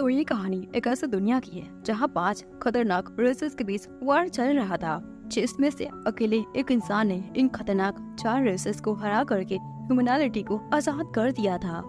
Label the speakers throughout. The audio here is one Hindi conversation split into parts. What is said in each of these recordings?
Speaker 1: तो ये कहानी एक ऐसी दुनिया की है जहाँ 5 खतरनाक रेसेस के बीच वार चल रहा था, जिसमें से अकेले एक इंसान ने इन खतरनाक 4 रेसेस को हरा करके ह्यूमैनिटी को आजाद कर दिया था।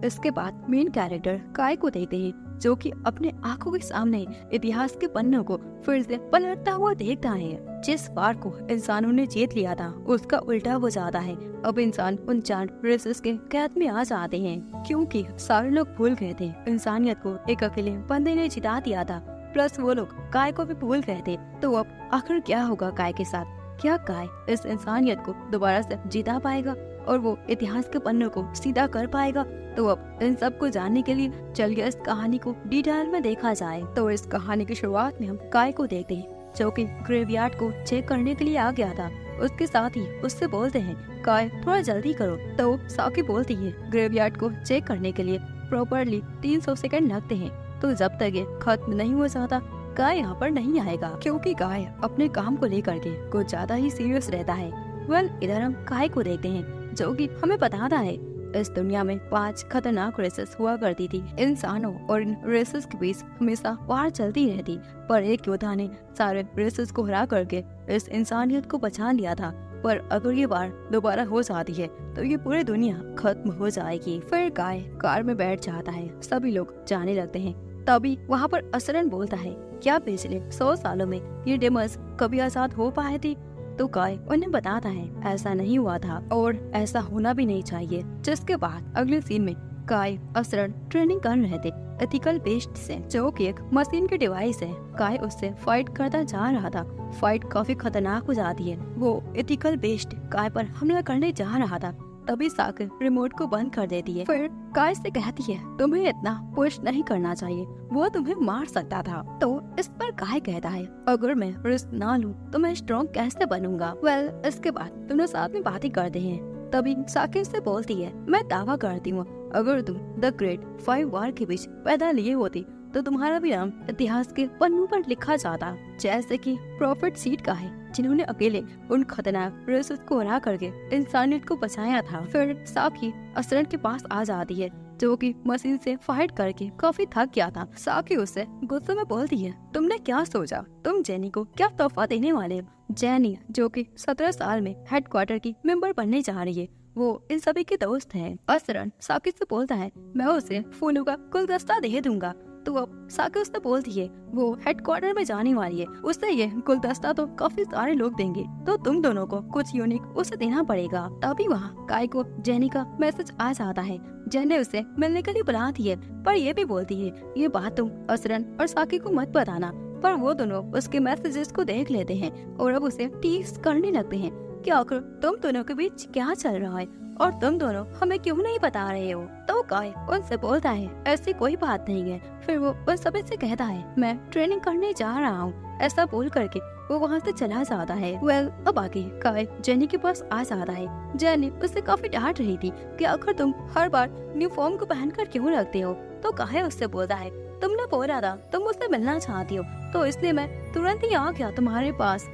Speaker 1: इसके बाद मेन कैरेक्टर काय को देखते हैं, जो कि अपने आंखों के सामने इतिहास के पन्नों को फिर से पलटता हुआ देखता है। जिस वार को इंसानों ने जीत लिया था उसका उल्टा हो जाता है। अब इंसान उन 4 रेसेस के कैद में आ जाते हैं, क्योंकि सारे लोग भूल गए थे इंसानियत को एक अकेले बंदे ने जिता दिया था। प्लस वो लोग काय को भी भूल गए थे। तो अब आखिर क्या होगा काय के साथ? क्या काय इस इंसानियत को दोबारा से जिता पाएगा और वो इतिहास के पन्नों को सीधा कर पाएगा? तो अब इन सब को जानने के लिए चलिए इस कहानी को डिटेल में देखा जाए। तो इस कहानी की शुरुआत में हम काय को देखते हैं, जो कि ग्रेवयार्ड को चेक करने के लिए आ गया था। उसके साथ ही उससे बोलते हैं, काय थोड़ा जल्दी करो। तो साकी बोलती है, ग्रेवयार्ड को चेक करने के लिए प्रॉपरली 300 सेकंड लगते हैं, तो जब तक ये खत्म नहीं हो जाता काय यहाँ पर नहीं आएगा, क्योंकि काय अपने काम को लेकर के कुछ ज्यादा ही सीरियस रहता है। इधर हम काय को देखते हैं, जो कि हमें बताता है इस दुनिया में 5 खतरनाक रेसेस हुआ करती थी। इंसानों और इन रेसेस के बीच हमेशा वार चलती रहती, पर एक योद्धा ने सारे रेसेस को हरा करके इस इंसानियत को बचा लिया था। पर अगर ये वार दोबारा हो जाती है तो ये पूरी दुनिया खत्म हो जाएगी। फिर काय कार में बैठ जाता है, सभी लोग जाने लगते हैं। तभी वहाँ पर असरन बोलता है, क्या पिछले 100 सालों में ये डेमर्स कभी आजाद हो पाए थे? तो काय उन्हें बताता है ऐसा नहीं हुआ था और ऐसा होना भी नहीं चाहिए। जिसके बाद अगले सीन में काय असरन ट्रेनिंग कर रहे थे एथिकल बेस्ट से, जो कि एक मशीन की डिवाइस है। काय उससे फाइट करता जा रहा था। फाइट काफी खतरनाक हो जाती है। वो एथिकल बेस्ट काय पर हमला करने जा रहा था, तभी साकिर रिमोट को बंद कर देती है। फिर काय से कहती है, तुम्हें इतना पुश नहीं करना चाहिए, वो तुम्हें मार सकता था। तो इस पर काय कहता है, अगर मैं रिस्क ना लूं तो मैं स्ट्रॉन्ग कैसे बनूंगा? इसके बाद दोनों साथ में बातें करते हैं। तभी साकिर से बोलती है, मैं दावा करती हूँ अगर तुम द ग्रेट 5 वार के बीच पैदा लिए होती तो तुम्हारा भी नाम इतिहास के पन्नों पर लिखा जाता, जैसे कि प्रॉफिट सीड का है, जिन्होंने अकेले उन खतरनाक रेसेस को हरा करके इंसानियत को बचाया था। फिर साकी असरन के पास आ जाती है, जो कि मशीन से फाइट करके काफी थक गया था। साकी उससे गुस्से में बोलती है, तुमने क्या सोचा? तुम जेनी को क्या तोहफा देने वाले हो? जेनी, जो कि 17 साल में हेडक्वार्टर की मेंबर बनने जा रही है, वो इन सभी के दोस्त है। असरन साकी से बोलता है, मैं उसे फूलों का गुलदस्ता दे दूंगा। तो अब साकी उससे बोलती है, वो हेडक्वार्टर में जाने वाली है, उससे ये गुलदस्ता तो काफी सारे लोग देंगे, तो तुम दोनों को कुछ यूनिक उसे देना पड़ेगा। तभी वहाँ काय को जेनी का मैसेज आ जाता है। जेनी उसे मिलने के लिए बुलाती है, पर ये भी बोलती है, ये बात तुम असरन और साकी को मत बताना। पर वो दोनों उसके मैसेजेस को देख लेते हैं और अब उसे टीज करने लगते हैं कि आखिर तुम दोनों के बीच क्या चल रहा है और तुम दोनों हमें क्यों नहीं बता रहे हो? तो काय उनसे बोलता है, ऐसी कोई बात नहीं है। फिर वो उन सभी से कहता है, मैं ट्रेनिंग करने जा रहा हूँ। ऐसा बोल करके वो वहाँ से चला जाता है। अब आगे काय जेनी के पास आ जाता है। जेनी उससे काफी डांट रही थी कि आखिर तुम हर बार यूनिफॉर्म को पहनकर क्यों रखते हो? तो काय उससे बोलता है, तुमने बोला था तुम मुझसे मिलना चाहती हो, तो इसलिए मैं तुरंत ही आ गया तुम्हारे पास।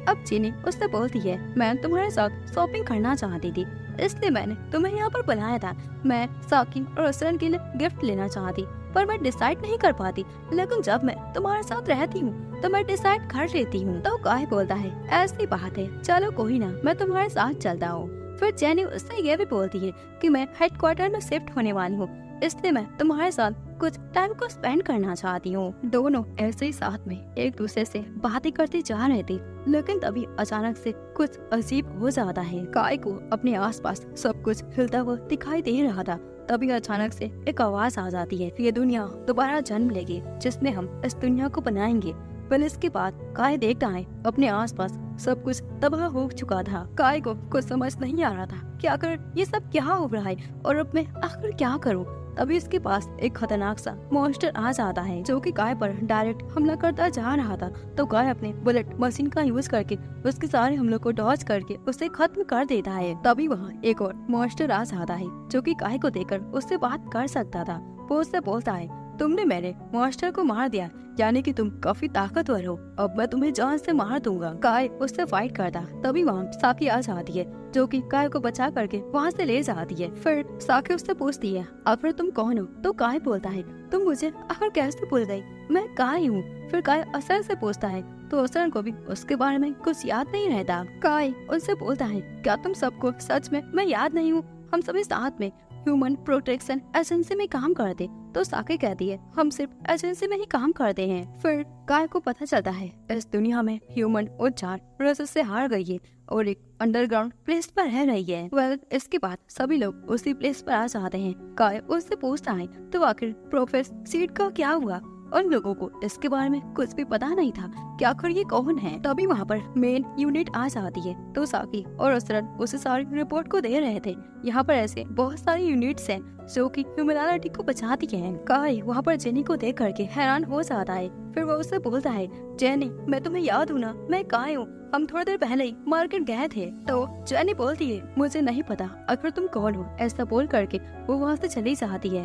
Speaker 1: अब जेनी उससे बोलती है, मैं तुम्हारे साथ शॉपिंग करना चाहती थी, इसलिए मैंने तुम्हें यहाँ पर बुलाया था। मैं साकी और असरन के लिए गिफ्ट लेना चाहती, पर मैं डिसाइड नहीं कर पाती, लेकिन जब मैं तुम्हारे साथ रहती हूँ तो मैं डिसाइड कर लेती हूँ। तो काय बोलता है, ऐसी बात है, चलो कोई ना, मैं तुम्हारे साथ चलता हूँ। फिर जेनी उससे ये भी बोलती है कि मैं हेडक्वार्टर में शिफ्ट होने वाली हूँ, इसलिए मैं तुम्हारे साथ कुछ टाइम को स्पेंड करना चाहती हूँ। दोनों ऐसे ही साथ में एक दूसरे से बातें करते जा रहे थे, लेकिन तभी अचानक से कुछ अजीब हो जाता है। काय को अपने आसपास सब कुछ हिलता हुआ दिखाई दे रहा था। तभी अचानक से एक आवाज आ जाती है, ये दुनिया दोबारा जन्म लेगी, जिसमें हम इस दुनिया को बनाएंगे। इसके बाद काय देखता है अपने आसपास सब कुछ तबाह हो चुका था। काय को कुछ समझ नहीं आ रहा था कि आखिर ये सब क्या हो रहा है और अब मैं आखिर क्या करूं। तभी इसके पास एक खतरनाक सा मॉन्स्टर आ जाता है, जो कि काय पर डायरेक्ट हमला करता जा रहा था। तो काय अपने बुलेट मशीन का यूज करके उसके सारे हमलों को डॉज करके उसे खत्म कर देता है। तभी वहाँ एक और मॉन्स्टर आ जाता है, जो कि काय को देखकर उससे बात कर सकता था। वो उससे बोलता है, तुमने मेरे मॉन्स्टर को मार दिया, यानी कि तुम काफी ताकतवर हो, अब मैं तुम्हें जान से मार दूंगा। काय उससे फाइट करता। तभी वहाँ साकी आ जाती है, जो कि काय को बचा करके वहाँ से ले जाती है। फिर साकी उससे पूछती है आखिर तुम कौन हो? तो काय बोलता है तुम मुझे आखिर कैसे भूल गई, मैं काय हूँ। फिर काय असर से पूछता है तो असर को भी उसके बारे में कुछ याद नहीं रहता। काय उनसे बोलता है क्या तुम सबको सच में मैं याद नहीं हूँ? हम सभी साथ में ह्यूमन प्रोटेक्शन एजेंसी में काम करते। तो साकी कहती है हम सिर्फ एजेंसी में ही काम करते हैं। फिर काय को पता चलता है इस दुनिया में ह्यूमन और 4 रेसेस से हार गई है और एक अंडरग्राउंड प्लेस पर रह रही है। इसके बाद सभी लोग उसी प्लेस पर आ जाते हैं। काय उससे पूछता है तो आखिर प्रोफेसर सीड का क्या हुआ? उन लोगों को इसके बारे में कुछ भी पता नहीं था कि आखिर ये कौन है। तभी वहाँ पर मेन यूनिट आ जाती है। तो साकी और असरन उसे सारी रिपोर्ट को दे रहे थे। यहाँ पर ऐसे बहुत सारी यूनिट्स हैं जो कि ह्यूमैनिटी को बचाती हैं। काय वहाँ पर जेनी को देख करके हैरान हो जाता है। फिर वो उससे बोलता है जेनी मैं तुम्हें याद हूँ ना, मैं काय हूँ, हम थोड़ी देर पहले ही मार्केट गए थे। तो जेनी बोलती है मुझे नहीं पता आखिर तुम कौन हो। ऐसा बोल करके वो वहाँ से चली जाती है।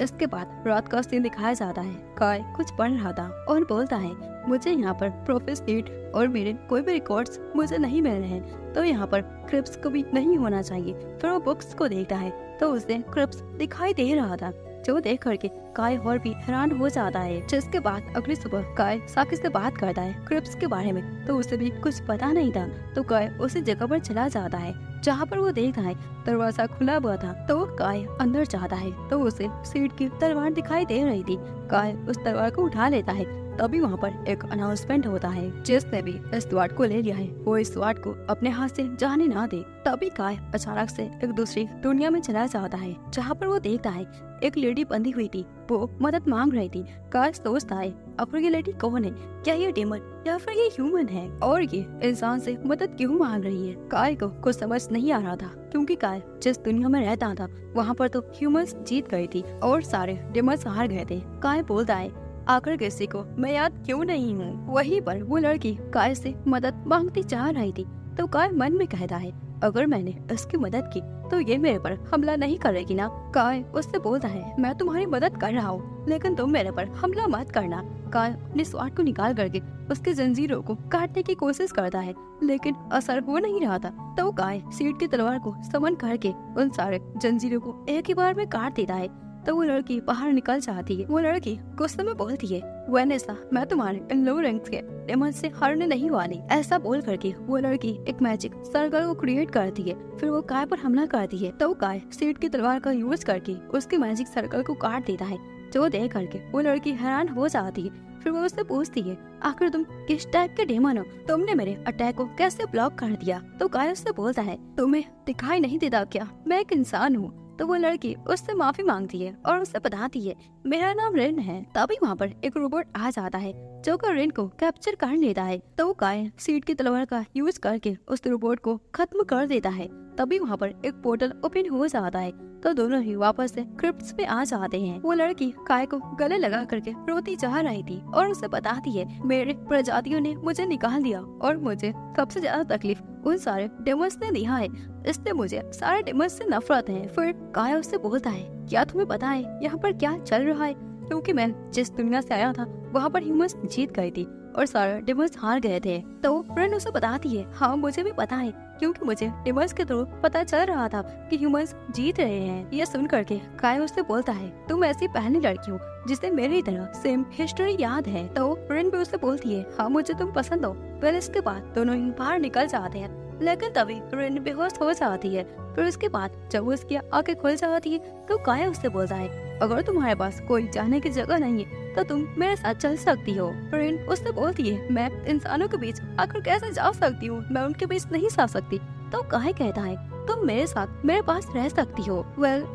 Speaker 1: इसके बाद रात का सीन दिखाया जाता है। काय कुछ पढ़ रहा था और बोलता है मुझे यहाँ पर प्रोफेसर सीड और मेरे कोई भी रिकॉर्ड्स मुझे नहीं मिल रहे हैं, तो यहाँ पर क्रिप्स को भी नहीं होना चाहिए। फिर वो बुक्स को देखता है तो उसे क्रिप्स दिखाई दे रहा था, जो देख करके काय और भी हैरान हो जाता है। जिसके बाद अगली सुबह काय साकी से बात करता है क्रिप्स के बारे में, तो उसे भी कुछ पता नहीं था। तो काय उसी जगह पर चला जाता है जहाँ पर वो देखता है दरवाजा खुला हुआ था। तो काय अंदर जाता है तो उसे सीड की तलवार दिखाई दे रही थी। काय उस तलवार को उठा लेता है। तभी वहाँ पर एक अनाउंसमेंट होता है जिसने भी इस स्वाड को ले लिया है वो इस स्वाड को अपने हाथ से जाने ना दे। तभी काय अचानक से एक दूसरी दुनिया में चला जाता है जहाँ पर वो देखता है एक लेडी बंधी हुई थी, वो मदद मांग रही थी। काय सोचता है अब ये लेडी कौन है, क्या ये डेमन या फिर ये ह्यूमन है और ये इंसान से मदद क्यों मांग रही है। काय को कुछ समझ नहीं आ रहा था क्योंकि काय जिस दुनिया में रहता था वहाँ पर तो ह्यूमंस जीत गई थी और सारे डेमन्स हार गए थे। काय बोलता है आखिर किसी को मैं याद क्यों नहीं हूँ। वहीं पर वो लड़की काय से मदद मांगती चाह रही थी। तो काय मन में कहता है अगर मैंने इसकी मदद की तो ये मेरे पर हमला नहीं करेगी ना। काय उससे बोलता है मैं तुम्हारी मदद कर रहा हूँ लेकिन तुम मेरे पर हमला मत करना। काय अपने स्वाड को निकाल करके उसके जंजीरों को काटने की कोशिश करता है लेकिन असर हो नहीं रहा था। तो काय सीड की तलवार को समन करके उन सारे जंजीरों को एक ही बार में काट देता है। तो वो लड़की बाहर निकल जाती है। वो लड़की गुस्से में बोलती है वेनेसा मैं तुम्हारे इन लो रैंक्स के डेमन से हारने नहीं वाली। ऐसा बोल करके वो लड़की एक मैजिक सर्कल को क्रिएट करती है। फिर वो काय पर हमला करती है। तो काय सीड की तलवार का यूज करके उसके मैजिक सर्कल को काट देता है, जो देख करके वो लड़की हैरान हो जाती है। फिर वो उससे पूछती है आखिर तुम किस टाइप के डेमन हो, तुमने मेरे अटैक को कैसे ब्लॉक कर दिया। तो काय उससे बोलता है तुम्हें दिखाई नहीं देता क्या, मैं एक इंसान हूँ। तो वो लड़की उससे माफी मांगती है और उससे बताती है मेरा नाम रिन है। तभी वहाँ पर एक रोबोट आ जाता है जो कि रिन को कैप्चर कर लेता है। तो वो काय सीड की तलवार का यूज करके उस रोबोट को खत्म कर देता है। तभी वहाँ पर एक पोर्टल ओपन हो जाता है तो दोनों ही वापस से क्रिप्ट्स पे आ जाते हैं। वो लड़की काय को गले लगा करके रोती जा रही थी और उसे बताती है मेरे प्रजातियों ने मुझे निकाल दिया और मुझे सबसे ज्यादा तकलीफ उन सारे डेमन्स ने दिया है, इसलिए मुझे सारे डेमन्स से नफरत है। फिर काय उससे बोलता है क्या तुम्हें पता है यहाँ पर क्या चल रहा है, क्योंकि मैं जिस दुनिया से आया था वहाँ पर ह्यूमंस जीत गई थी और सारे डेमन्स हार गए थे। तो फ्रेंड उसे बताती है हाँ मुझे भी पता है क्योंकि मुझे डेमन्स के थ्रू पता चल रहा था कि ह्यूमंस जीत रहे हैं। ये सुन करके काय उससे बोलता है तुम ऐसी पहली लड़की हो जिसे मेरी तरह सेम हिस्ट्री याद है। तो फ्रेंड भी उससे बोलती है हाँ मुझे तुम पसंद हो। फिर इसके बाद दोनों ही बाहर निकल जाते हैं लेकिन तभी फ्रेंड बेहोश हो जाती है। फिर उसके बाद जब उसकी आंखें खुल जाती है तो काय उससे बोलता है अगर तुम्हारे पास कोई जाने की जगह नहीं है तो तुम मेरे साथ चल सकती हो। फ्रेंड उससे बोलती है मैं इंसानों के बीच आकर कैसे जा सकती हूँ, मैं उनके बीच नहीं जा सकती। तो काय कहता है तुम मेरे साथ मेरे पास रह सकती हो।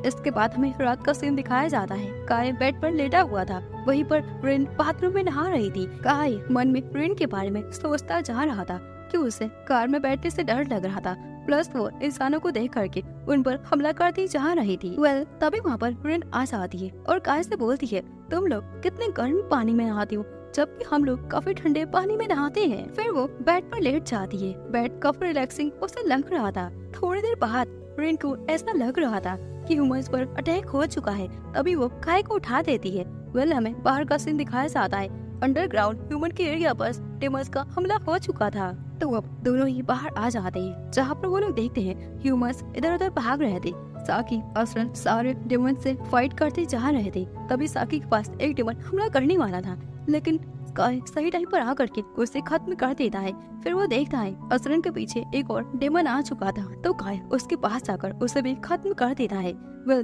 Speaker 1: इसके बाद हमें रात का सीन दिखाया जाता है। काय बेड पर लेटा हुआ था, वहीं पर रिन बाथरूम में नहा रही थी। काय मन में रिन के बारे में सोचता जा रहा था कि उसे कार में बैठने से डर लग रहा था, प्लस वो इंसानों को देख करके उन पर हमला करती जा रही थी। तभी वहाँ पर रिन आ जाती है और काय से बोलती है तुम लोग कितने गर्म पानी में नहाती हो जबकि हम लोग काफी ठंडे पानी में नहाते हैं। फिर वो बेड पर लेट जाती है। बेड काफी रिलैक्सिंग उसे लग रहा था। थोड़ी देर बाद रिन को ऐसा लग रहा था कि ह्यूमंस पर अटैक हो चुका है। तभी वो काय को उठा देती है। हमें बाहर का सीन दिखाया जाता है। अंडरग्राउंड ह्यूमन के एरिया पर डेमन्स का हमला हो चुका था। तो अब दोनों ही बाहर आ जाते हैं, जहाँ पर वो लोग देखते हैं ह्यूमंस इधर उधर भाग रहे थे। साकी असरन सारे डेमन से फाइट करते जा रहे थे। तभी साकी के पास एक डेमन हमला करने वाला था, लेकिन स्काई सही टाइम पर आकर के उसे खत्म कर देता है। फिर वो देखता है असरन के पीछे एक और डेमन आ चुका था, तो काय उसके पास जाकर उसे भी खत्म कर देता है।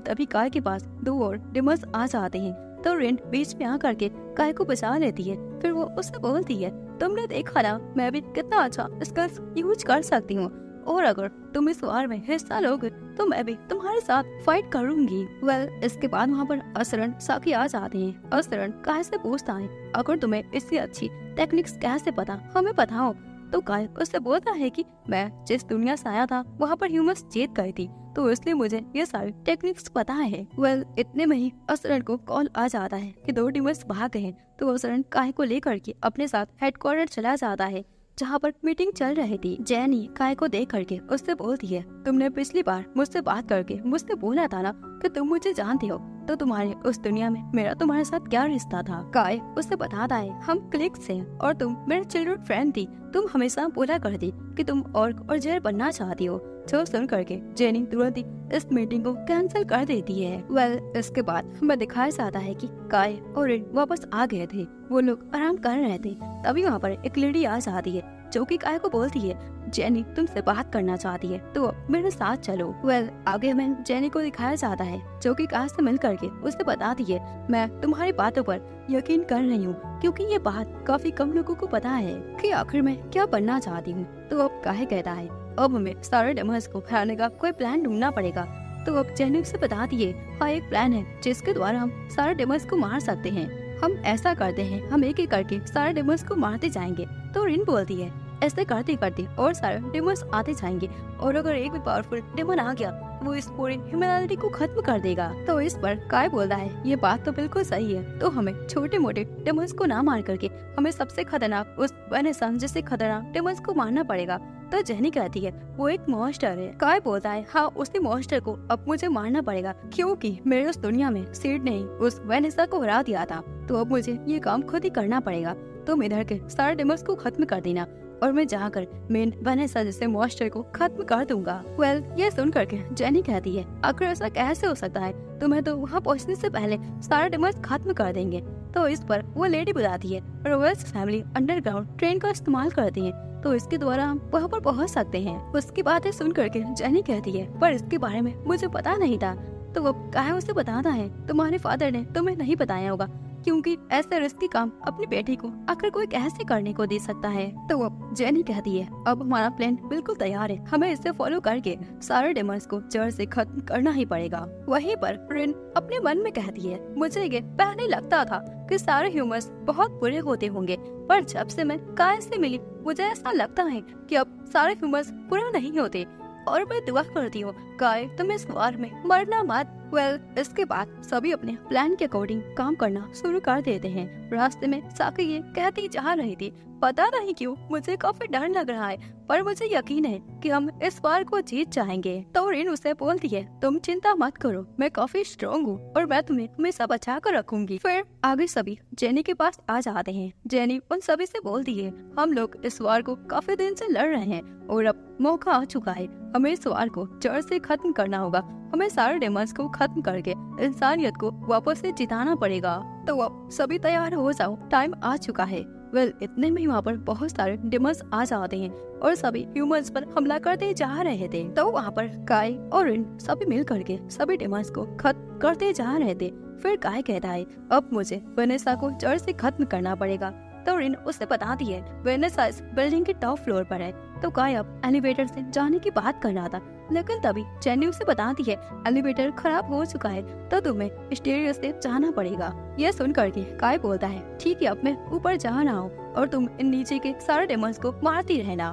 Speaker 1: तभी काय के पास दो और डेमन्स आ जाते हैं, तो रिन बीच में आकर के काय को बचा लेती है। फिर वो उससे बोलती है, तुमने देखा ना मैं भी कितना अच्छा स्किल्स यूज कर सकती हूँ, और अगर तुम इस वार में हिस्सा लोगे तो मैं भी तुम्हारे साथ फाइट करूंगी। इसके बाद वहाँ पर असरन साकी आ जाते हैं। असरन काय से पूछता है, अगर तुम्हें इससे अच्छी टेक्निक्स कैसे पता, हमें बताओ। तो काय उससे बोलता है कि मैं जिस दुनिया से आया था वहाँ पर ह्यूमंस जीत गई थी, तो इसलिए मुझे ये सारी टेक्निक्स पता है। इतने में ही असरन को कॉल आ जाता है कि दो टीमर्स भाग गए हैं। तो असरन काय को लेकर के अपने साथ हेडक्वार्टर चला जाता है, जहाँ पर मीटिंग चल रही थी। जैनी काय को देख करके उससे बोलती है, तुमने पिछली बार मुझसे बात करके मुझसे बोला था ना कि तुम मुझे जानते हो, तो तुम्हारे उस दुनिया में मेरा तुम्हारे साथ क्या रिश्ता था। काय उससे बताता है, हम क्लिक्स हैं और तुम मेरे चिल्ड्रन फ्रेंड थी। तुम हमेशा बोला करती कि तुम ऑर्क और जेर बनना चाहती हो। जो सुन करके जेनी तुरंत ही इस मीटिंग को कैंसिल कर देती है। इसके बाद हमें दिखाया जाता है कि काय और रिन वापस आ गए थे। वो लोग आराम कर रहे थे। तभी वहाँ पर एक लेडी आ जाती है, जो कि काय को बोलती है, जेनी तुमसे बात करना चाहती है, तो मेरे साथ चलो। आगे हमें जेनी को दिखाया जाता है, जो कि काय से मिल करके उसे बताती है, मैं तुम्हारी बातों पर यकीन कर रही हूँ, क्योंकि ये बात काफी कम लोगों को पता है कि आखिर मैं क्या बनना चाहती हूँ। तो अब काय कहता है, अब हमें सारे डेमन्स को हराने का कोई प्लान ढूंढना पड़ेगा। तो अब जेनी से बताती है, हाँ एक प्लान है जिसके द्वारा हम सारे डेमन्स को मार सकते हैं। हम ऐसा करते हैं, हम एक एक करके सारे डेमन्स को मारते जाएंगे। तो रिन बोलती है, ऐसे करते करते और सारे डेमन्स आते जाएंगे, और अगर एक भी पावरफुल डेमन आ गया वो इस पूरी ह्यूमैनिटी को खत्म कर देगा। तो इस पर काय बोलता है, ये बात तो बिल्कुल सही है, तो हमें छोटे मोटे डेमन्स को ना मार करके हमें सबसे खतरनाक उस वेनेसा जैसे खतरनाक डेमन्स को मारना पड़ेगा। तो जेनी कहती है, वो एक मॉन्स्टर है। काय बोलता है, हाँ उसी मॉन्स्टर को अब मुझे मारना पड़ेगा, क्योंकि मेरे उस दुनिया में सीड ने उस वेनेसा को हरा दिया था, तो अब मुझे ये काम खुद ही करना पड़ेगा। तुम इधर के सारे डेमन्स को खत्म कर देना, और मैं जाकर मेन वेनेसा जैसे मॉन्स्टर को खत्म कर दूंगा। ये सुन करके जेनी कहती है, अगर ऐसा कैसे हो सकता है, तुम्हें तो वहाँ पहुँचने से पहले सारे डेमन्स खत्म कर देंगे। तो इस पर वो लेडी बताती है, रॉयल्स फैमिली अंडरग्राउंड ट्रेन का इस्तेमाल करती है, तो इसके द्वारा हम वहाँ पर पहुँच सकते हैं। उसकी बातें सुन करके जेनी कहती है, पर इसके बारे में मुझे पता नहीं था। तो वो काहे उसे बताता है, तुम्हारे फादर ने तुम्हें नहीं बताया होगा, क्योंकि ऐसे रिस्की काम अपनी बेटी को आखिर कोई कैसे करने को दे सकता है। तो अब जेनी कहती है, अब हमारा प्लान बिल्कुल तैयार है, हमें इसे फॉलो करके सारे डेमन्स को जड़ से खत्म करना ही पड़ेगा। वहीं पर रिन अपने मन में कहती है, मुझे ये पहले लगता था कि सारे ह्यूमंस बहुत बुरे होते होंगे, पर जब से मैं काय से मिली मुझे ऐसा लगता है कि अब सारे ह्यूमंस बुरे नहीं होते, और मैं दुआ करती हूँ काय तुम इस वार में मरना मत। इसके बाद सभी अपने प्लान के अकॉर्डिंग काम करना शुरू कर देते हैं। रास्ते में साकी ये कहती जा रही थी, पता नहीं क्यों मुझे काफी डर लग रहा है, पर मुझे यकीन है कि हम इस बार को जीत जाएंगे। तो रिन उसे बोलती है, तुम चिंता मत करो, मैं काफी स्ट्रॉन्ग हूँ और मैं तुम्हें हमेशा बचा कर रखूंगी। फिर आगे सभी जेनी के पास आ जाते हैं। जेनी उन सभी से बोलती है, हम लोग इस वार को काफी दिन से लड़ रहे हैं और अब मौका आ चुका है, हमें इस वार को जड़ से खत्म करना होगा। हमें सारे डेमन्स को खत्म करके इंसानियत को वापस से जिताना पड़ेगा। तो अब सभी तैयार हो जाओ, टाइम आ चुका है। इतने में वहाँ पर बहुत सारे डेमन्स आ जाते हैं और सभी ह्यूमंस पर हमला करते जा रहे थे। तो वहाँ पर काय और रिन सभी मिल करके सभी डेमन्स को खत्म करते जा रहे थे। फिर काय कहता है, अब मुझे वेनेसा को जड़ से खत्म करना पड़ेगा। तो रिन उसे बताती है, वेनेसा इस बिल्डिंग के टॉप फ्लोर पर है। तो काय अब एलिवेटर से जाने की बात कर रहा था, लेकिन तभी जेनी उसे बताती है, एलिवेटर खराब हो चुका है, तो तुम्हें स्टेरियो से जाना पड़ेगा। यह सुन करके काय बोलता है, ठीक है अब मैं ऊपर जा रहा हूँ और तुम इन नीचे के सारे डेमन्स को मारती रहना।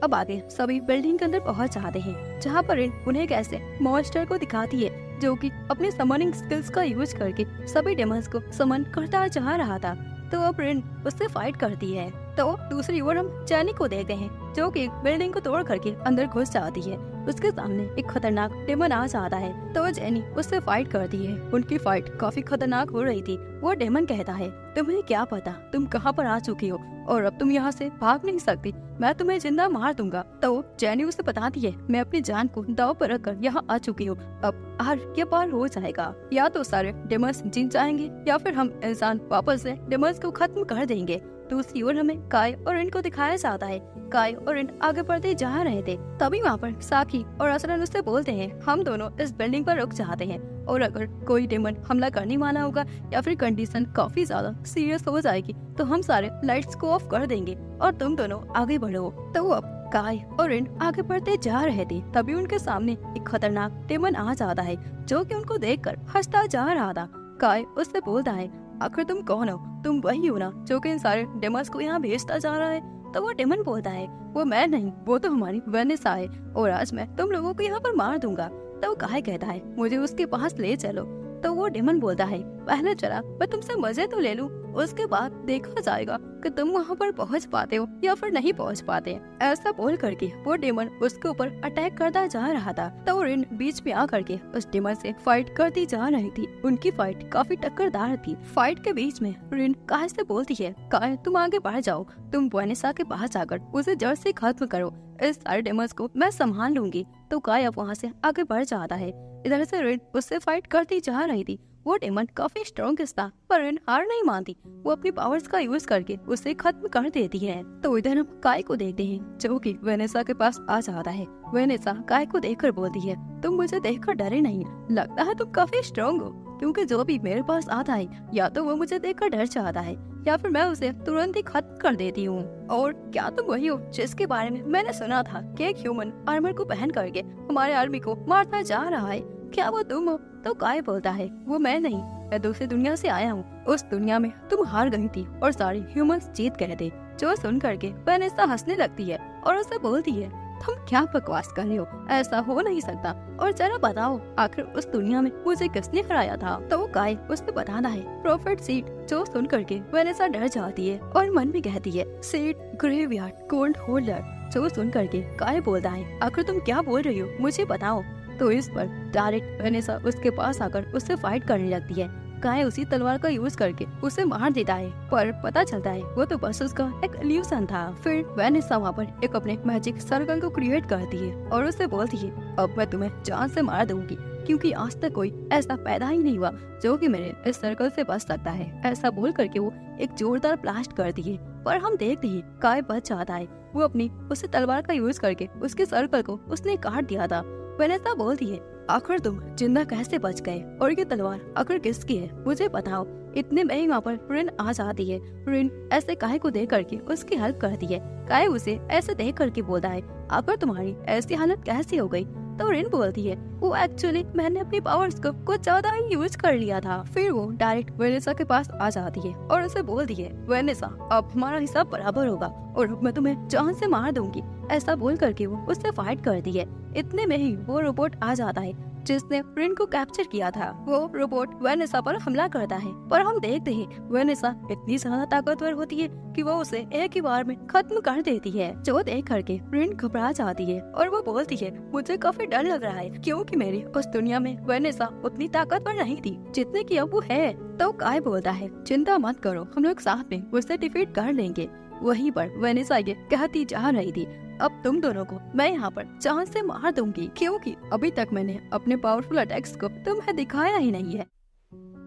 Speaker 1: अब आगे सभी बिल्डिंग के अंदर पहुँच जाते हैं, जहाँ पर रिन उन्हें कैसे मॉन्स्टर को दिखाती है, जो कि अपने समनिंग स्किल्स का यूज करके सभी डेमन्स को समन करता जा रहा था। तो अब रिन उससे फाइट करती है। तो दूसरी ओर हम जैनी को देखते हैं जो कि एक बिल्डिंग को तोड़ करके अंदर घुस जाती है। उसके सामने एक खतरनाक डेमन आ जाता है तो जैनी उससे फाइट करती है। उनकी फाइट काफी खतरनाक हो रही थी। वो डेमन कहता है, तुम्हें क्या पता तुम कहाँ पर आ चुकी हो और अब तुम यहाँ से भाग नहीं सकती, मैं तुम्हें जिंदा मार दूंगा। तो जैनी उसे बताती है, मैं अपनी जान को दांव पर रखकर यहाँ आ चुकी हूँ, अब आर के पार हो जाएगा। या तो सारे डेमन्स जीत जाएंगे या फिर हम इंसान वापस से डेमन्स को खत्म कर देंगे। दूसरी ओर हमें काय और इनको दिखाया जाता है। काय और इन आगे बढ़ते जा रहे थे, तभी वहाँ पर साकी और असरन उससे बोलते हैं, हम दोनों इस बिल्डिंग पर रुक जाते हैं और अगर कोई डेमन हमला करने वाला होगा या फिर कंडीशन काफी ज्यादा सीरियस हो जाएगी तो हम सारे लाइट्स को ऑफ कर देंगे और तुम दोनों आगे बढ़ो। तो अब काय और इन आगे बढ़ते जा रहे थे, तभी उनके सामने एक खतरनाक डेमन आ जाता है जो कि उनको देखकर हंसता जा रहा था। काय उससे बोलता है, आखिर तुम कौन हो? तुम वही हो ना जो कि इन सारे डेमन्स को यहाँ भेजता जा रहा है? तो वो डेमन बोलता है, वो मैं नहीं, वो तो हमारी वेनेसा है और आज मैं तुम लोगों को यहाँ पर मार दूंगा। तो काय कहता है, मुझे उसके पास ले चलो। तो वो डेमन बोलता है, पहले चला मैं तुमसे मजे तो ले लूं, उसके बाद देखा जाएगा कि तुम वहाँ पर पहुँच पाते हो या फिर नहीं पहुँच पाते। ऐसा बोल करके वो डेमन उसके ऊपर अटैक करता जा रहा था। तो रिन बीच में आकर के उस डेमन से फाइट करती जा रही थी। उनकी फाइट काफी टक्करदार थी। फाइट के बीच में रिन काय से बोलती है, काय तुम आगे बढ़ जाओ, तुम वेनेसा के पास जाकर उसे जड़ से खत्म करो, इस सारे डेमन्स को मैं संभाल लूंगी। तो काय अब वहाँ से आगे बढ़ जाता है। इधर से रिन उससे फाइट करती जा रही थी। वो डेमन काफी स्ट्रॉन्ग था पर रिन हार नहीं मानती। वो अपनी पावर्स का यूज करके उसे खत्म कर देती है। तो इधर हम काय को देखते हैं जो कि वेनेसा के पास आ जाता है। वेनेसा काय को देखकर बोलती है, तुम मुझे देखकर डरे नहीं, लगता है तुम काफी स्ट्रॉन्ग हो, क्योंकि जो भी मेरे पास आता है या तो वो मुझे देखकर डर जाता है या फिर मैं उसे तुरंत ही खत्म कर देती हूँ। और क्या तुम वही हो जिसके बारे में मैंने सुना था कि एक ह्यूमन आर्मर को पहन करके हमारे आर्मी को मारता जा रहा है? क्या वो तुम हो? तो काय बोलता है, वो मैं नहीं, मैं दूसरी दुनिया से आया हूँ। उस दुनिया में तुम हार गई थी और सारे ह्यूमंस जीत गए थे। जो सुन करके वेनेसा हंसने लगती है और उसे बोलती है, तुम क्या बकवास कर रहे हो, ऐसा हो नहीं सकता, और जरा बताओ आखिर उस दुनिया में मुझे किसने हराया था? तो वो काय उसने बताना है प्रॉफिट सीट। जो सुन करके वेनेसा डर जाती है और मन में कहती है, सीट ग्रेवयार्ड गोल्ड होल्डर। जो सुन करके काय बोलता है, आखिर तुम क्या बोल रही हो, मुझे बताओ। तो इस पर डायरेक्ट वेनेसा उसके पास आकर उससे फाइट करने लगती है। काय उसी तलवार का यूज करके उसे मार देता है, पर पता चलता है वो तो बस उसका एक इल्यूजन था। फिर वेनेसा वहाँ पर एक अपने मैजिक सर्कल को क्रिएट करती है और उससे बोलती है, अब मैं तुम्हें जान से मार दूंगी, क्योंकि आज तक कोई ऐसा पैदा ही नहीं हुआ जो कि मेरे इस सर्कल से बच सकता है। ऐसा बोल करके वो एक जोरदार ब्लास्ट करती है, पर हम देखते हैं काय बच जाता है। वो अपनी उसी तलवार का यूज करके उसके सर्कल को उसने काट दिया था। वेनेसा बोलती है, आखिर तुम जिंदा कैसे बच गए और ये तलवार आखिर किसकी है, मुझे बताओ। इतने में ही वहाँ पर रिन आ जाती है। रिन ऐसे काय को देख करके उसकी हेल्प करती है। काय उसे ऐसे देख करके बोलता है, आखिर तुम्हारी ऐसी हालत कैसी हो गई? तो रिन बोलती है, वो एक्चुअली मैंने अपनी पावर्स को कुछ ज्यादा ही यूज कर लिया था। फिर वो डायरेक्ट वेनेसा के पास आ जाती है और उसे बोलती है, वेनेसा अब हमारा हिसाब बराबर होगा और अब मैं तुम्हें जान से मार दूंगी। ऐसा बोल करके वो उससे फाइट करती है। इतने में ही वो रोबोट आ जाता है जिसने रिन को कैप्चर किया था। वो रोबोट वेनेसा पर हमला करता है, पर हम देखते हैं वेनेसा इतनी ज्यादा ताकतवर होती है कि वो उसे एक ही बार में खत्म कर देती है। जो देख करके रिन घबरा जाती है और वो बोलती है, मुझे काफी डर लग रहा है, क्योंकि मेरी उस दुनिया में वेनेसा उतनी ताकतवर नहीं थी जितने की अब वो है। तो काय बोलता है, चिंता मत करो, हम लोग साथ में उसे डिफीट कर लेंगे। वहीं पर वेनेसा ये कहती जा रही थी, अब तुम दोनों को मैं यहाँ पर जान से मार दूंगी, क्योंकि अभी तक मैंने अपने पावरफुल अटैक्स को तुम्हें दिखाया ही नहीं है।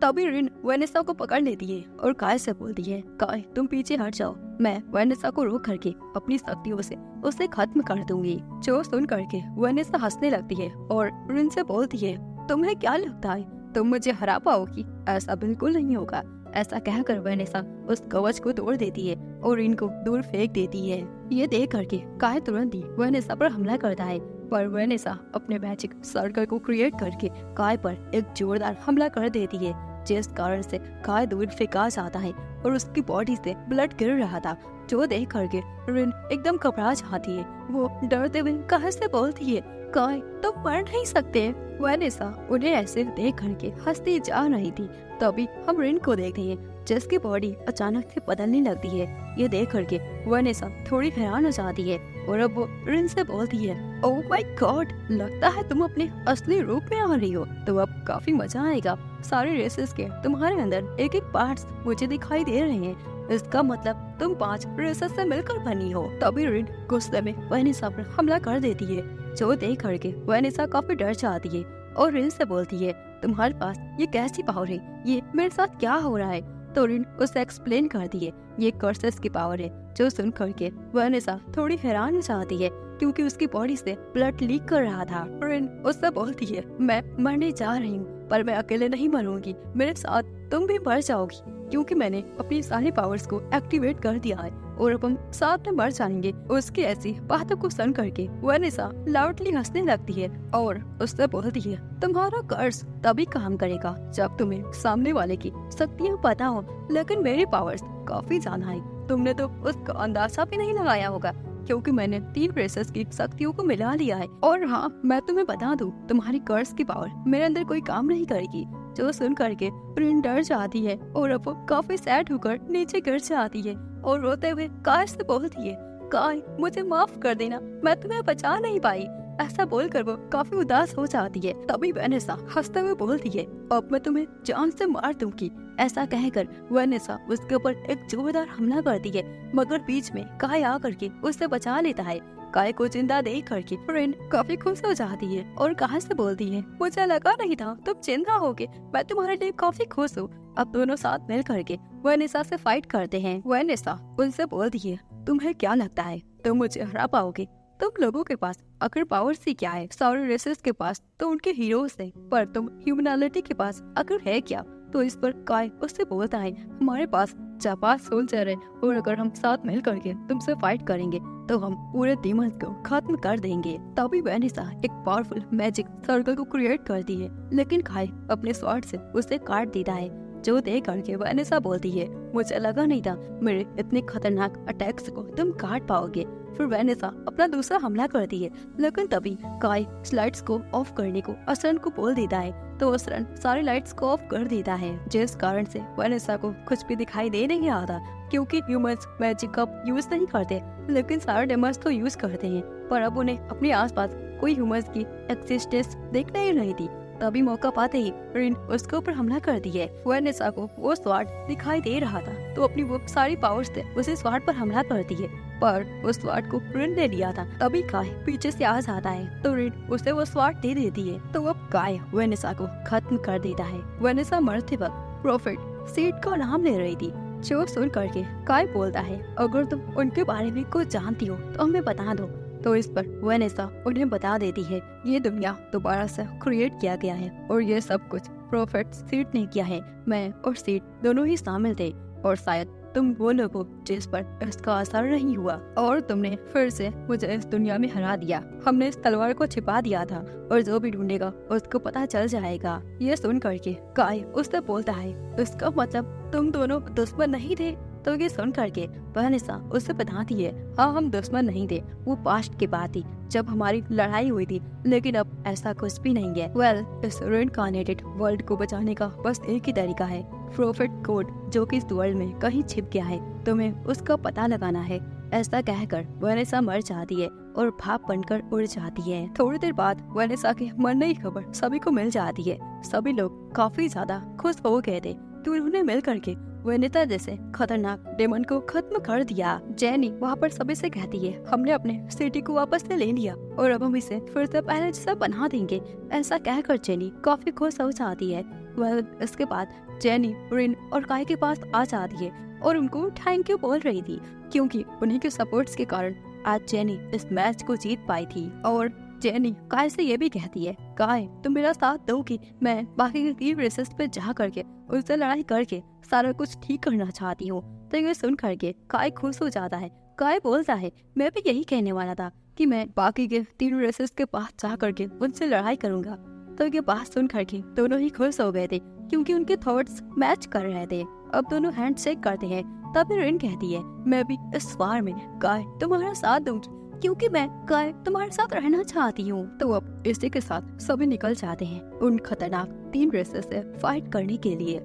Speaker 1: तभी रिन वेनेसा को पकड़ लेती है और काय से बोलती है, काय तुम पीछे हट जाओ, मैं वेनेसा को रोक करके अपनी शक्तियों से उसे खत्म कर दूंगी। जो सुन करके वेनेसा हंसने लगती है और रिन से बोलती है, तुम्हें क्या लगता है तुम मुझे हरा पाओगी? ऐसा बिल्कुल नहीं होगा। ऐसा कहकर वेनेसा उस कवच को तोड़ देती है और इनको दूर फेंक देती है। ये देख करके काय तुरंत ही वेनेसा पर हमला करता है, पर वेनेसा अपने मैजिक सर्कल को क्रिएट करके काय पर एक जोरदार हमला कर देती है। जिस कारण से काय दूर फेंका जाता है और उसकी बॉडी से ब्लड गिर रहा था, जो देख करके रिन एकदम घबरा जाती है। वो डरते हुए काय से बोलती है, काय तुम मर नहीं सकते। वैनेसा उन्हें ऐसे देख करके हंसती जा रही थी। तभी हम रिन को देखते हैं जिसकी बॉडी अचानक से बदलने लगती है। ये देख करके वैनेसा थोड़ी हैरान हो जाती है और अब वो रिन से बोलती है, ओह माय गॉड, लगता है तुम अपने असली रूप में आ रही हो, तो अब काफी मजा आएगा। सारे रेसेस के तुम्हारे अंदर एक एक पार्ट्स मुझे दिखाई दे रहे हैं, इसका मतलब तुम 5 रेसेस से मिलकर बनी हो। तभी रिन गुस्से में वैनेसा पर हमला कर देती है, जो देख करके वैनेसा काफी डर जाती है और रिन से बोलती है, तुम्हारे पास ये कैसी पावर है, ये मेरे साथ क्या हो रहा है। तो रिन उसे एक्सप्लेन करती है, ये कर्सेस की पावर है। जो सुन करके वैनेसा थोड़ी हैरान हो जाती है क्योंकि उसकी बॉडी से ब्लड लीक कर रहा था। रिन उससे बोलती है, मैं मरने जा रही हूँ, पर मैं अकेले नहीं मरूंगी, मेरे साथ तुम भी मर जाओगी, क्योंकि मैंने अपनी सारी पावर्स को एक्टिवेट कर दिया है और अब हम साथ में मर जाएंगे। उसकी ऐसी बातों को सुन करके वैनेसा लाउडली हंसने लगती है और उससे बोलती है, तुम्हारा कर्स तभी काम करेगा जब तुम्हें सामने वाले की शक्तियाँ पता हो, लेकिन मेरी पावर्स काफी ज्यादा है, तुमने तो उसका अंदाजा भी नहीं लगाया होगा, क्योंकि मैंने 3 रेसेस की शक्तियों को मिला लिया है। और हाँ, मैं तुम्हें बता दूं, तुम्हारी कर्स की पावर मेरे अंदर कोई काम नहीं करेगी। जो सुन करके रिन डर जाती है और अब वो काफी सैड होकर नीचे गिर जाती है और रोते हुए काय से बोलती है, काय मुझे माफ कर देना, मैं तुम्हें बचा नहीं पाई। ऐसा बोलकर वो काफी उदास हो जाती है। तभी वैनेसा हंसते हुए बोलती है, अब मैं तुम्हें जान से मार दूंगी। ऐसा कहकर वैनेसा उसके ऊपर एक जोरदार हमला करती है, मगर बीच में काय आकर के उससे बचा लेता है। काय को जिंदा देख करके रिन काफी खुश हो जाती है और काय से बोलती है, मुझे लगा नहीं था तुम जिंदा होगे, मैं तुम्हारे लिए काफी खुश हूँ। अब दोनों साथ मिल करके वैनेसा से फाइट करते हैं। वैनेसा उनसे बोलती है, तुम्हें क्या लगता है तुम मुझे हरा पाओगे? तुम लोगों के पास अगर पावर ही क्या है, सारे रेसेस के पास तो उनके हीरोज हैं, पर तुम ह्यूमैनिटी के पास अगर है क्या? तो इस पर काय उससे बोलता है, हमारे पास 4-5 सोल्जर है और अगर हम साथ मिल करके तुमसे फाइट करेंगे तो हम पूरे डीमंस को खत्म कर देंगे। तभी वैनेसा एक पावरफुल मैजिक सर्कल को क्रिएट करती है, लेकिन काय अपने स्वॉर्ड से उसे काट देता है। जो देख करके वैनेसा बोलती है, मुझे लगा नहीं था मेरे इतने खतरनाक अटैक्स को तुम काट पाओगे। फिर वैनेसा अपना दूसरा हमला करती है, लेकिन तभी काय लाइट्स को ऑफ करने को असरन को बोल देता है, तो असरन सारी लाइट्स को ऑफ कर देता है, जिस कारण से वैनेसा को कुछ भी दिखाई दे नहीं आता, क्योंकि ह्यूमंस मैजिक का यूज नहीं करते, लेकिन सारे डेमर्स तो यूज करते हैं। पर अब उन्हें अपने आसपास कोई ह्यूमंस की एक्सिस्टेंस दिख नहीं रही थी। तभी मौका पाते ही रिन उसके ऊपर हमला कर दी है। वैनेसा को वो स्वॉर्ड दिखाई दे रहा था, तो अपनी वो सारी पावर्स से उसे स्वॉर्ड पर हमला करती है, पर उस स्वॉर्ड को रिन ने लिया था। तभी काय पीछे से आ जाता है, तो रिन उसे वो स्वॉर्ड दे देती है, तो अब काय वैनेसा को खत्म कर देता है। वैनेसा मरते वक्त प्रॉफिट सीट का नाम ले रही थी, जो सुन करके काय बोलता है, अगर तुम उनके बारे में कुछ जानती हो तो हमें बता दो। तो इस पर वैनेसा उन्हें बता देती है, ये दुनिया दोबारा से क्रिएट किया गया है और ये सब कुछ प्रॉफिट सीट ने किया है। मैं और सीट दोनों ही शामिल थे और शायद तुम वो लोग हो जिस पर इसका असर नहीं हुआ और तुमने फिर से मुझे इस दुनिया में हरा दिया। हमने इस तलवार को छिपा दिया था और जो भी ढूंढेगा उसको पता चल जाएगा। ये सुन करके काय उससे बोलता है, इसका मतलब तुम दोनों दुश्मन नहीं थे? तो ये सुन करके वैनेसा उससे बताती है, हाँ हम दुश्मन नहीं थे, वो पास्ट की बात थी जब हमारी लड़ाई हुई थी, लेकिन अब ऐसा कुछ भी नहीं है। वेल, इस रिइंकार्नेटेड वर्ल्ड को बचाने का बस एक ही तरीका है, प्रॉफिट कोड जो कि इस वर्ल्ड में कहीं छिप गया है, तुम्हें उसका पता लगाना है। ऐसा कहकर वैनेसा मर जाती है और भाप बनकर उड़ जाती है। थोड़ी देर बाद वैनेसा के मरने की खबर सभी को मिल जाती है। सभी लोग काफी ज्यादा खुश हो गए थे, तो उन्होंने मिल करके वैनेसा जैसे खतरनाक डेमन को खत्म कर दिया। जेनी वहाँ पर सभी से कहती है, हमने अपने सिटी को वापस से ले लिया और अब हम इसे फिर से पहले जैसा बना देंगे। ऐसा कहकर जेनी काफी खुश हो जाती है। इसके बाद जेनी रिन और काय के पास आ जाती है और उनको थैंक यू बोल रही थी, क्योंकि उन्हीं के सपोर्ट्स के कारण आज जेनी इस मैच को जीत पाई थी। और जेनी काय से ये भी कहती है, काय तुम मेरा साथ दोगी, मैं बाकी के 3 रेसेस पे जा करके उससे लड़ाई करके सारा कुछ ठीक करना चाहती हूँ। तो ये सुन करके काय खुश हो जाता है। काय बोलता है, मैं भी यही कहने वाला था कि मैं बाकी के 3 रेसेस के पास जा करके उनसे लड़ाई करूंगा। तो ये बात सुन करके दोनों ही खुश हो गए थे क्योंकि उनके थॉट्स मैच कर रहे थे। अब दोनों हैंड शेक करते हैं। तभी रिन कहती है, मैं भी इस बार में काय तुम्हारा साथ दूंगी, क्योंकि मैं काय तुम्हारे साथ रहना चाहती हूँ। तो अब इसी के साथ सभी निकल जाते हैं उन खतरनाक 3 रेसेस से फाइट करने के लिए।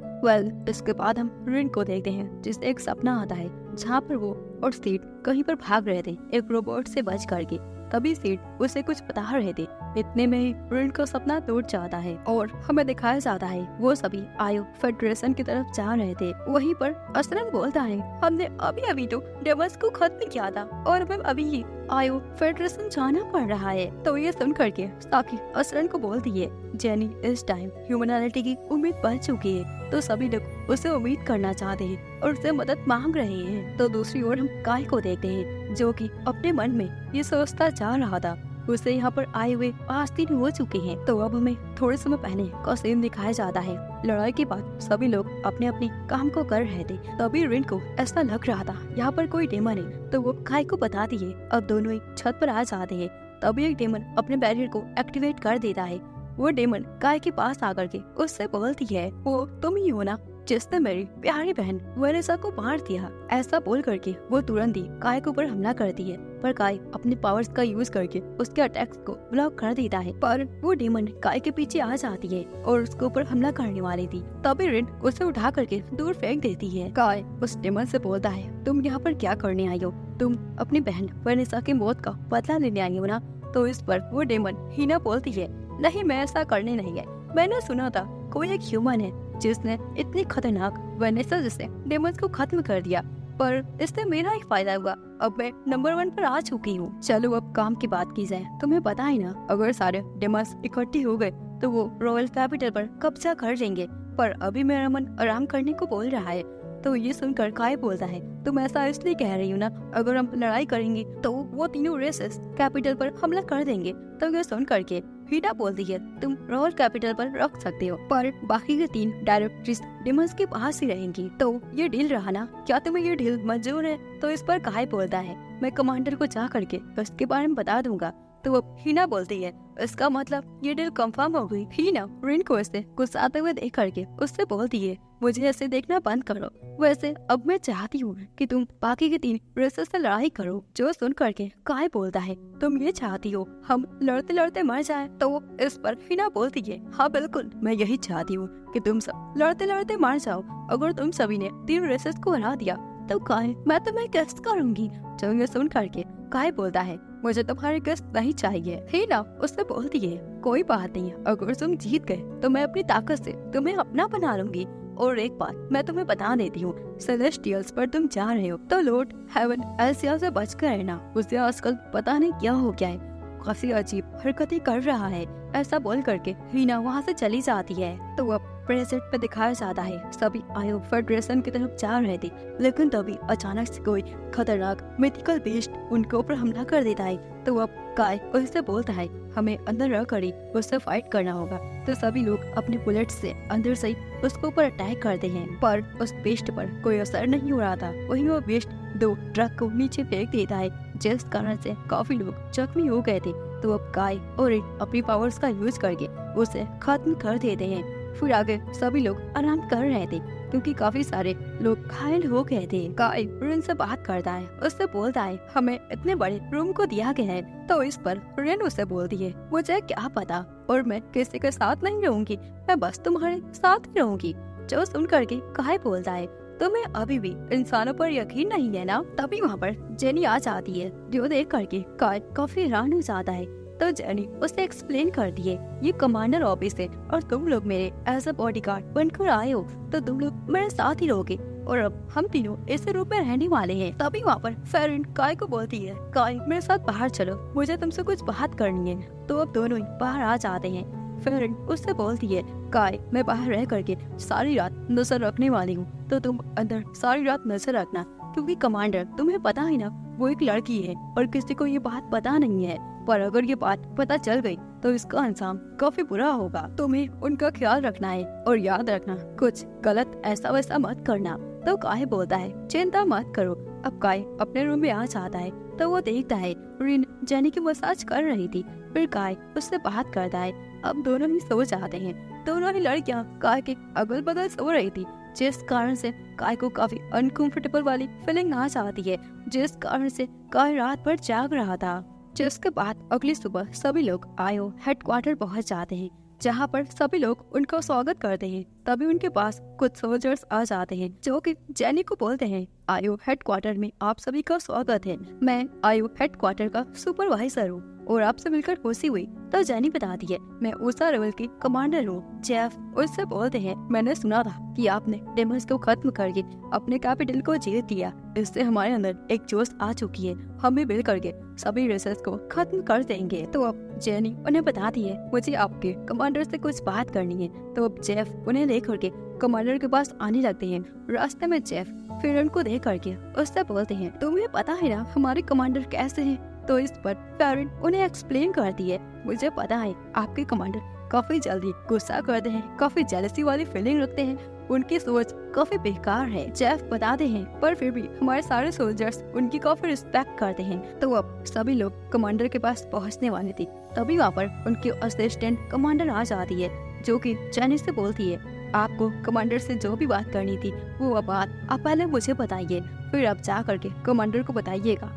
Speaker 1: इसके बाद हम रिन को देखते हैं, जिससे एक सपना आता है जहाँ पर वो और सीड कहीं पर भाग रहे थे एक रोबोट से बच करके। तभी सीड उसे कुछ बता रहे थे। इतने में ही रिन का सपना टूट जाता है और हमें दिखाया जाता है वो सभी आयो फेडरेशन की तरफ जा रहे थे। वहीं पर असरन बोलता है, हमने अभी अभी तो डेमस को खत्म किया था और हमें अभी ही आयो फेडरेशन जाना पड़ रहा है। तो ये सुन करके साकी असरन को बोलती है, जेनी इस टाइम ह्यूमैनिटी की उम्मीद बढ़ चुकी है, तो सभी लोग उसे उम्मीद करना चाहते हैं और उससे मदद मांग रहे हैं। तो दूसरी ओर हम काय को देखते हैं, जो कि अपने मन में ये सोचता जा रहा था, उसे यहाँ पर आए हुए 5 दिन हो चुके हैं। तो अब हमें थोड़े समय पहले का सीन दिखाया जाता है। लड़ाई के बाद सभी लोग अपने अपने काम को कर रहे थे। तभी रिन को ऐसा लग रहा था यहाँ पर कोई डेमन है, तो वो काय को बताती है। अब दोनों ही छत पर आ जाते हैं। तभी एक डेमन अपने बैरियर को एक्टिवेट कर देता है। वो डेमन काय के पास आकर के उससे बोलती है, वो तुम ही हो ना जिसने मेरी प्यारी बहन वेनेसा को मार दिया। ऐसा बोल करके वो तुरंत ही काय के ऊपर हमला करती है, पर काय अपने पावर्स का यूज करके उसके अटैक्स को ब्लॉक कर देता है। पर वो डेमन काय के पीछे आ जाती है और उसके ऊपर हमला करने वाली थी। तभी रिन उसे उठा करके दूर फेंक देती है। काय उस डेमन से बोलता है, तुम यहाँ पर क्या करने आई हो? तुम अपनी बहन वेनेसा की मौत का बदला लेने आई हो ना? तो इस पर वो डेमन हीना बोलती है, नहीं मैं ऐसा करने नहीं है। मैंने सुना था कोई एक ह्यूमन है जिसने इतनी खतरनाक वेनेसा जैसे डेमन्स को खत्म कर दिया, पर इससे मेरा ही फायदा हुआ। अब मैं नंबर 1 पर आ चुकी हूँ। चलो अब काम की बात की जाए। तुम्हें पता है ना, अगर सारे डेमन्स इकट्ठे हो गए तो वो रॉयल कैपिटल पर कब्जा कर लेंगे, पर अभी मेरा मन आराम करने को बोल रहा है। तो ये सुनकर काय बोलता है, तुम ऐसा इसलिए कह रही हो ना, अगर हम लड़ाई करेंगे तो वो तीनों रेसेस कैपिटल पर हमला कर देंगे। तो ये सुन करके हीना बोलती है, तुम रॉयल कैपिटल पर रख सकते हो, पर बाकी के 3 डायरेक्टरीज डेमन्स के पास ही रहेंगी। तो ये डील रहा ना, क्या तुम्हें ये डील मंजूर है? तो इस पर काय बोलता है, मैं कमांडर को जा करके उसके बारे में बता दूंगा। तो अब हीना बोलती है, इसका मतलब ये डील कंफर्म हो गई। हीना रिन को ऐसे गुस्साते हुए देख करके उससे बोलती है, मुझे ऐसे देखना बंद करो। वैसे अब मैं चाहती हूँ कि तुम बाकी के 3 रेसेस से लड़ाई करो। जो सुन करके काय बोलता है, तुम ये चाहती हो हम लड़ते लड़ते मर जाएं? तो इस पर हीना बोलती है, हाँ बिल्कुल, मैं यही चाहती हूँ कि तुम सब लड़ते लड़ते मर जाओ। अगर तुम सभी ने 3 रेसेस को हरा दिया तो काय मैं तुम्हें किस्त करूंगी। जो ये सुन करके काय बोलता है, मुझे तुम्हारी किस्त नहीं चाहिए। हीना उससे बोलती है, कोई बात नहीं, अगर तुम जीत गए तो मैं अपनी ताकत से तुम्हें अपना बना लूंगी। और एक बात मैं तुम्हें बता देती हूँ, सेलेस्टियल्स पर तुम जा रहे हो तो लॉर्ड हेवन एल्सिया से बच कर रहना। उसे आजकल पता नहीं क्या हो गया है, काफी अजीब हरकतें कर रहा है। ऐसा बोल करके हीना वहाँ से चली जाती है। तो अब प्रेजेंट पे दिखाया जाता है, सभी आयो फेडरेशन की तरफ जा रहे थे, लेकिन तभी अचानक से कोई खतरनाक मिथिकल बीस्ट उनके ऊपर हमला कर देता है। तो अब काय उससे बोलता है, हमें अंदर रह कर ही उससे फाइट करना होगा। तो सभी लोग अपने बुलेट से अंदर से उसके ऊपर अटैक करते हैं, पर उस बेस्ट पर कोई असर नहीं हो रहा था। वहीं वो बेस्ट 2 ट्रक को नीचे फेंक देता है, जिस कारण से काफी लोग जख्मी हो गए थे। तो अब काय और अपनी पावर्स का यूज करके उसे खत्म कर देते हैं। फिर आगे सभी लोग आराम कर रहे थे क्योंकि काफी सारे लोग घायल हो गए थे। काय रिन से बात करता है, उससे बोलता है, हमें इतने बड़े रूम को दिया गया है। तो इस पर रिन उससे बोलती है, मुझे क्या पता, और मैं किसी के साथ नहीं रहूंगी, मैं बस तुम्हारे साथ ही रहूंगी। जो सुन करके काय बोलता है, तुम्हें अभी भी इंसानों पर यकीन नहीं है ना? तभी वहाँ पर जेनी आ जाती है, जो देख करके काय काफी हैरान हो जाता है। तो जेनी उसे एक्सप्लेन कर दिए, ये कमांडर ऑफिस है और तुम लोग मेरे एज अ बॉडीगार्ड बनकर आए हो, तो तुम लोग मेरे साथ ही रहोगे और अब हम तीनों इस रूम में रहने वाले हैं। तभी वहाँ पर फेरिन काय को बोलती है, काय मेरे साथ बाहर चलो, मुझे तुमसे कुछ बात करनी है। तो अब दोनों ही बाहर आ जाते हैं। फेरिन उससे बोलती है, काय मैं बाहर रह करके सारी रात नजर रखने वाली हूँ, तो तुम अंदर सारी रात नजर रखना, क्योंकि कमांडर तुम्हें पता है ना, वो एक लड़की है और किसी को ये बात पता नहीं है, पर अगर ये बात पता चल गई तो इसका अंजाम काफी बुरा होगा। तुम्हें उनका ख्याल रखना है और याद रखना कुछ गलत ऐसा वैसा मत करना। तो काय बोलता है, चिंता मत करो। अब काय अपने रूम में आ जाता है तो वो देखता है रिन जेनी की मसाज कर रही थी। फिर काय उससे बात करता है। अब दोनों ही सो जाते हैं। दोनों ही लड़कियां काय के अगल बगल सो रही थी, जिस कारण से काय को काफी अनकंफर्टेबल वाली फीलिंग आ जाती है, जिस कारण से काय रात भर जाग रहा था। जिसके बाद अगली सुबह सभी लोग आयो हेडक्वार्टर पहुंच जाते हैं, जहां पर सभी लोग उनका स्वागत करते हैं। तभी उनके पास कुछ सोल्जर्स आ जाते हैं, जो कि जेनी को बोलते हैं, आयो हेडक्वार्टर में आप सभी का स्वागत है। मैं आयो हेडक्वार्टर का सुपरवाइजर हूँ और आपसे मिलकर खुशी हुई। तो जेनी बताती है, मैं उषा रेवल की कमांडर हूँ। जेफ उससे बोलते हैं, मैंने सुना था कि आपने डेमर्स को खत्म करके अपने कैपिटल को जीत लिया। इससे हमारे अंदर एक जोश आ चुकी है, हम भी मिल करके सभी रेसेस को खत्म कर देंगे। तो अब जेनी उन्हें बताती है, मुझे आपके कमांडर से कुछ बात करनी है। तो अब जेफ उन्हें लेकर के कमांडर के पास आने लगते हैं। रास्ते में जेफ फिर उनको देख करके उससे बोलते हैं, तुम्हें पता है ना हमारे कमांडर कैसे हैं? तो इस पर फेरिन उन्हें एक्सप्लेन करती है, मुझे पता है आपके कमांडर काफी जल्दी गुस्सा करते हैं, काफी जेलसी वाली फीलिंग रखते हैं, उनकी सोच काफी बेकार है। जेफ बताते हैं, पर फिर भी हमारे सारे सोल्जर्स उनकी काफी रिस्पेक्ट करते हैं। तो अब सभी लोग कमांडर के पास पहुंचने वाले थे, तभी वहाँ पर उनकी असिस्टेंट कमांडर आ जाती है, जो कि जेनी से बोलती है, आपको कमांडर से जो भी बात करनी थी वो बात आप पहले मुझे बताइए, फिर आप जा करके कमांडर को बताइएगा।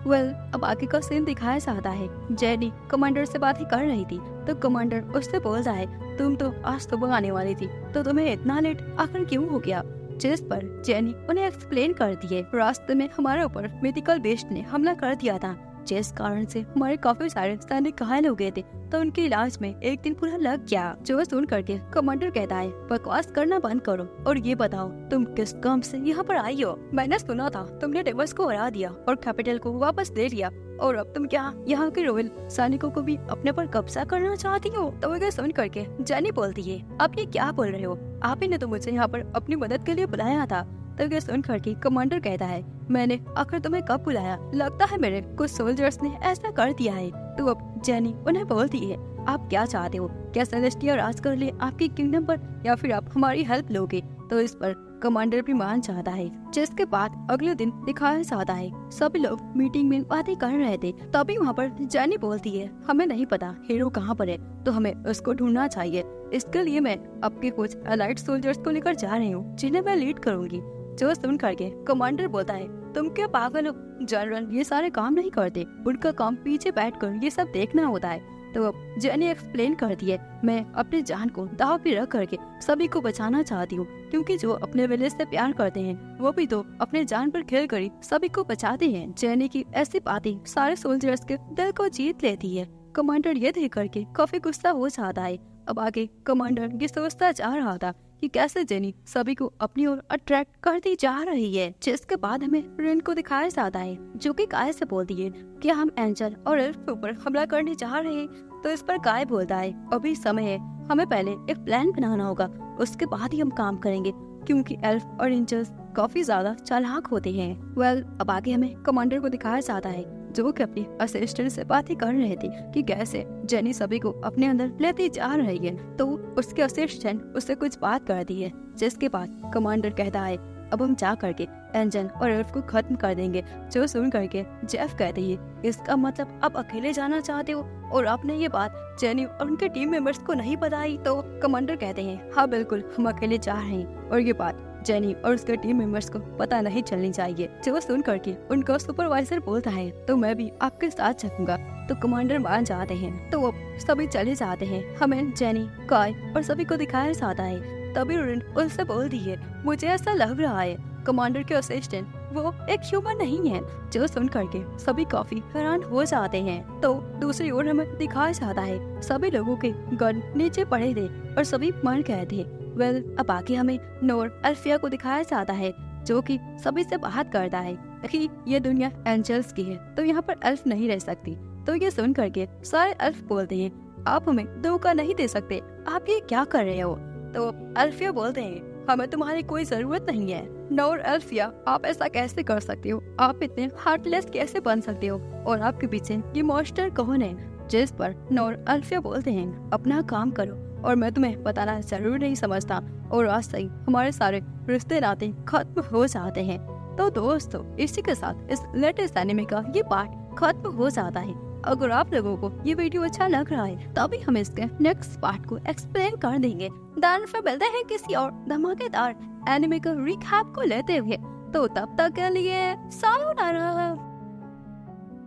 Speaker 1: अब आगे का सीन दिखाया जाता है। जेनी कमांडर से बात ही कर रही थी, तो कमांडर उससे बोलता है, तुम तो आज सुबह आने वाली थी, तो तुम्हें इतना लेट आखिर क्यों हो गया? जिस पर जेनी उन्हें एक्सप्लेन करती है, रास्ते में हमारे ऊपर मिथिकल बेस्ट ने हमला कर दिया था, जिस कारण से हमारे काफी सारे सैनिक घायल हो गए थे, तो उनके इलाज में एक दिन पूरा लग गया। जो सुन करके कमांडर कहता है, बकवास करना बंद करो और ये बताओ तुम किस काम से यहाँ पर आई हो? मैंने सुना था तुमने डेमर्स को हरा दिया और कैपिटल को वापस ले लिया, और अब तुम क्या यहाँ के रॉयल सैनिकों को भी अपने पर कब्जा करना चाहती हो? तो ये सुन करके जेनी बोलती है, आप ये क्या बोल रहे हो? आप ही ने तो मुझे यहाँ पर अपनी मदद के लिए बुलाया था। तो ये सुन करके कमांडर कहता है, मैंने आखिर तुम्हें कब बुलाया? लगता है मेरे कुछ सोल्जर्स ने ऐसा कर दिया है। तो अब जेनी उन्हें बोलती है, आप क्या चाहते हो? क्या सेलेस्टिया राज कर ले आपकी किंगडम पर, या फिर आप हमारी हेल्प लोगे? तो इस पर कमांडर भी मान चाहता है। जिसके बाद अगले दिन दिखाया जाता है, सभी लोग मीटिंग में बातें कर रहे थे, तभी वहाँ पर जेनी बोलती है, हमें नहीं पता हीरो कहाँ पर है, तो हमें उसको ढूंढना चाहिए। इसके लिए मैं आपके कुछ एलाइट सोल्जर्स को लेकर जा रही हूँ, जिन्हें मैं लीड करूंगी। जो सुन करके कमांडर बोलता है, तुम क्या पागल हो? जनरल ये सारे काम नहीं करते, उनका काम पीछे बैठकर ये सब देखना होता है। तो अब जेनी एक्सप्लेन करती है, मैं अपनी जान को दांव पे रख करके सभी को बचाना चाहती हूँ, क्योंकि जो अपने विलेज से प्यार करते हैं वो भी तो अपने जान पर खेल कर सभी को बचाते हैं। जेनी की ऐसी बातें सारे सोल्जर्स के दिल को जीत लेती है। कमांडर ये देख करके काफी गुस्सा हो जाता है। अब आगे कमांडर ये सोचता जा रहा था कि कैसे जेनी सभी को अपनी ओर अट्रैक्ट करती जा रही है। जिसके बाद हमें रिन को दिखाया जाता है, जो कि काय से बोलती है, क्या हम एंजल और एल्फ के ऊपर हमला करने जा रहे हैं? तो इस पर काय बोलता है, अभी समय है, हमें पहले एक प्लान बनाना होगा, उसके बाद ही हम काम करेंगे, क्योंकि एल्फ और एंजल्स काफी ज्यादा चालाक होते हैं। अब आगे हमें कमांडर को दिखाया जाता है, जो कि अपनी असिस्टेंट से बातें कर रहे थे कि कैसे जेनी सभी को अपने अंदर लेती जा रही है। तो उसके असिस्टेंट उससे कुछ बात करती है, जिसके बाद कमांडर कहता है, अब हम जा करके एंजल और एल्फ को खत्म कर देंगे। जो सुन करके जेफ कहते हैं, इसका मतलब आप अकेले जाना चाहते हो और आपने ये बात जेनी और उनके टीम मेंबर्स को नहीं बताई? तो कमांडर कहते हैं, हाँ बिल्कुल, हम अकेले जा रहे हैं और ये बात जेनी और उसके टीम मेंबर्स को पता नहीं चलनी चाहिए। जो सुन करके उनका सुपरवाइजर बोलता है, तो मैं भी आपके साथ चलूंगा। तो कमांडर मान जाते हैं। तो अब सभी चले जाते हैं। हमें जेनी, काय और सभी को दिखाया जाता है। तभी रिन उससे बोलती है, मुझे ऐसा लग रहा है कमांडर के असिस्टेंट वो एक ह्यूमन नहीं है। जो सुन करके सभी काफी हैरान हो जाते हैं। तो दूसरी ओर हमें दिखाया जाता है, सभी लोगों के गन नीचे पड़े थे और सभी मर गए थे। अब आगे हमें नोर अल्फिया को दिखाया जाता है, जो कि सभी से बात करता है कि ये दुनिया एंजल्स की है, तो यहाँ पर एल्फ नहीं रह सकती। तो ये सुन करके सारे एल्फ बोलते हैं, आप हमें धोखा नहीं दे सकते, आप ये क्या कर रहे हो? तो अल्फिया बोलते हैं, हमें तुम्हारी कोई जरूरत नहीं है। नोर अल्फिया, आप ऐसा कैसे कर सकते हो? आप इतने हार्टलेस कैसे बन सकते हो? और आपके पीछे ये मॉन्स्टर कौन है? जिस पर नोर अल्फिया बोलते हैं, अपना काम करो और मैं तुम्हें बताना जरूर नहीं समझता। और आज से हमारे सारे रिश्ते नाते खत्म हो जाते हैं। तो दोस्तों, इसी के साथ इस लेटेस्ट एनिमे का ये पार्ट खत्म हो जाता है। अगर आप लोगों को ये वीडियो अच्छा लग रहा है तभी हम इसके नेक्स्ट पार्ट को एक्सप्लेन कर देंगे। देन फिर मिलते हैं किसी और धमाकेदार एनिमे का रिकैप को लेते हुए। तो तब तक के लिए सायोनारा।